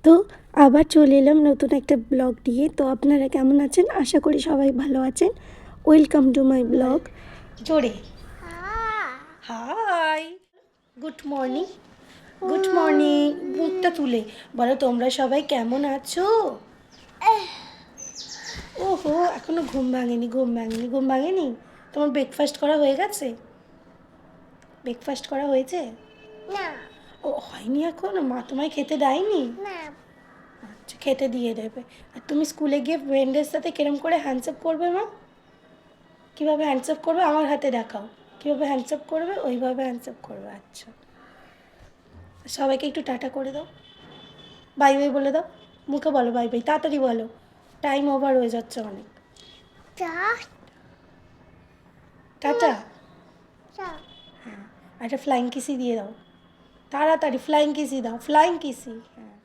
তো আবার চলে এলাম নতুন একটা ব্লগ দিয়ে। তো আপনারা কেমন আছেন? আশা করি সবাই ভালো আছেন। Welcome to my blog. জোরে hi, good morning. Good morning, মুখটা তুলে বলো তোমরা সবাই কেমন আছো? ওহো, এখনো ঘুম ভাঙেনি। তোমার ব্রেকফাস্ট করা হয়ে গেছে? ব্রেকফাস্ট করা হয়েছে? না। ও হয়নি এখনো? মা তোমায় খেতে দেয়নি? না। আচ্ছা, খেতে দিয়ে দেবে। আর তুমি স্কুলে গিয়ে ফ্রেন্ডের সাথে কিরম করে হ্যান্ডসঅ্যাপ করবে মা? কীভাবে হ্যান্ডসঅ্যাপ করবে আমার হাতে দেখাও। কীভাবে হ্যান্ডসঅ্যাপ করবে? ওইভাবে হ্যান্ডসঅ্যাপ করবে। আচ্ছা, সবাইকে একটু টাটা করে দাও, বাই বাই বলে দাও। মুখে বলো বাই বাই, তাড়াতাড়ি বলো, টাইম ওভার হয়ে যাচ্ছে অনেক। টাটা। হ্যাঁ, একটা ফ্লাইং কিসি দিয়ে দাও, তাড়াতাড়ি ফ্লাইং কিসি দাও, ফ্লাইং কিসি। হ্যাঁ,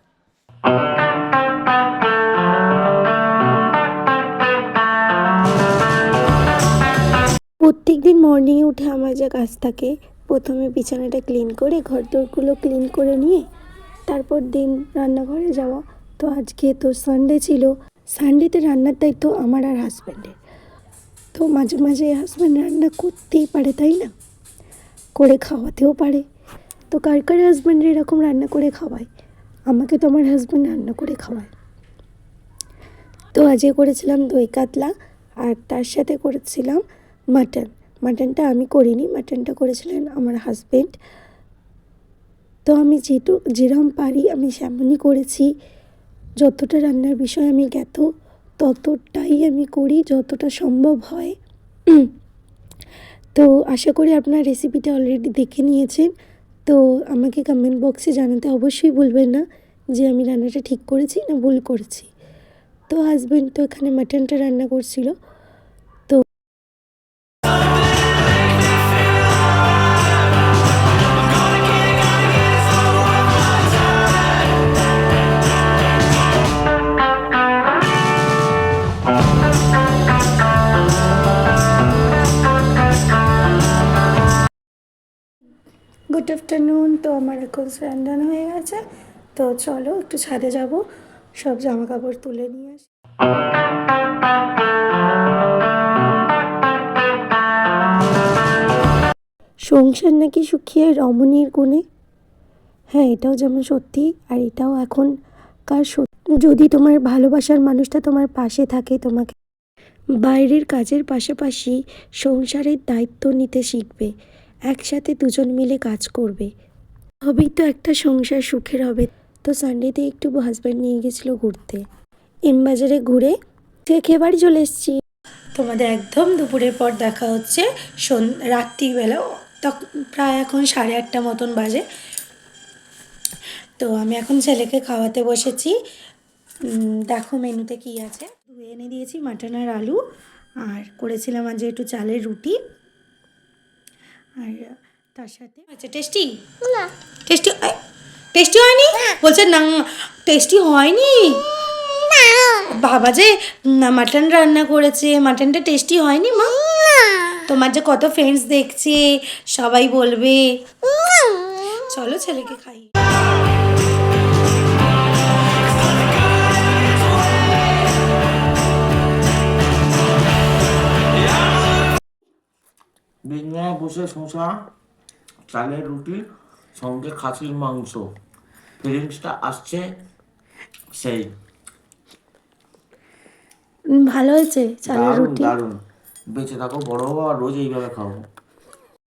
প্রত্যেক দিন মর্নিংয়ে উঠে আমার যা কাজ থাকে, প্রথমে বিছানাটা ক্লিন করে ঘরদোরগুলো ক্লিন করে নিয়ে তারপর দিন রান্নাঘরে যাওয়া। তো আজকে তো সানডে ছিল, সানডেতে রান্নার দায়িত্ব আমার আর হাজব্যান্ডের। তো মাঝে মাঝে হাজব্যান্ড রান্না করতেই পারে, তাই না? করে খাওয়াতেও পারে। তো কার কার হাজব্যান্ড এরকম রান্না করে খাওয়ায়? আমাকে তো আমার হাজব্যান্ড রান্না করে খাওয়ায়। তো আজকে করেছিলাম দই কাতলা, আর তার সাথে করেছিলাম মাটন। মাটনটা আমি করিনি, মাটনটা করেছিলেন আমার হাজব্যান্ড। তো আমি যেরকম পারি আমি সেমনই করেছি। যতটা রান্নার বিষয় আমি জ্ঞাত ততটাই আমি করি, যতটা সম্ভব হয়। তো আশা করি আপনার রেসিপিটা অলরেডি দেখে নিয়েছেন। তো আমাকে কমেন্ট বক্সে জানাতে অবশ্যই ভুলবেন না যে আমি রান্নাটা ঠিক করেছি না ভুল করেছি। তো হাজব্যান্ড তো এখানে মাটনটা রান্না করছিল। তো গুড আফটারনুন। তো আমার এখন স্নান হয়ে গেছে। তো চলো একটু ছাদে যাব, সব জামা কাপড় তুলে নিয়ে আসি। সংসার নাকি সুখিয়ে রমণীর গুণে। হ্যাঁ, এটাও যেমন সত্যি, আর এটাও এখনকার সত্যি। যদি তোমার ভালোবাসার মানুষটা তোমার পাশে থাকে, তোমাকে বাইরের কাজের পাশাপাশি সংসারের দায়িত্ব নিতে শিখবে, একসাথে দুজন মিলে কাজ করবে, তবেই তো একটা সংসার সুখের হবে। তো সানডেতে একটু হাজব্যান্ড নিয়ে গেছিলো ঘুরতে, এমবাজারে ঘুরে খেয়ে বাড়ি চলে এসেছি। তোমাদের একদম দুপুরের পর দেখা হচ্ছে রাত্রিবেলা, তখন প্রায় এখন 8:30 মতন বাজে। তো আমি এখন ছেলেকে খাওয়াতে বসেছি। দেখো মেনুতে কি আছে। ধুয়ে এনে দিয়েছি মাটন আর আলু, আর করেছিলাম আজ একটু চালের রুটি, আর তার সাথে আচ্ছা টেস্টি না। টেস্টি টেস্টি হয়নি বলছে না, টেস্টি হয়নি। বাবা যে মাটন রান্না করেছে, মাটনটা টেস্টি হয়নি মা? তোমার যে কত ফ্রেন্ডস দেখছে, সবাই বলবে। চলো ছেলেকে খাই। বিছানায় বসে শশা, চালের রুটি, সঙ্গে খাসির মাংস, ফিলিংসটা আসছে সেই। ভালো হয়েছে চালের দারুণ রুটি। দারুণ। বেঁচে থাকো, বড় হবো আর রোজ এইভাবে খাবো।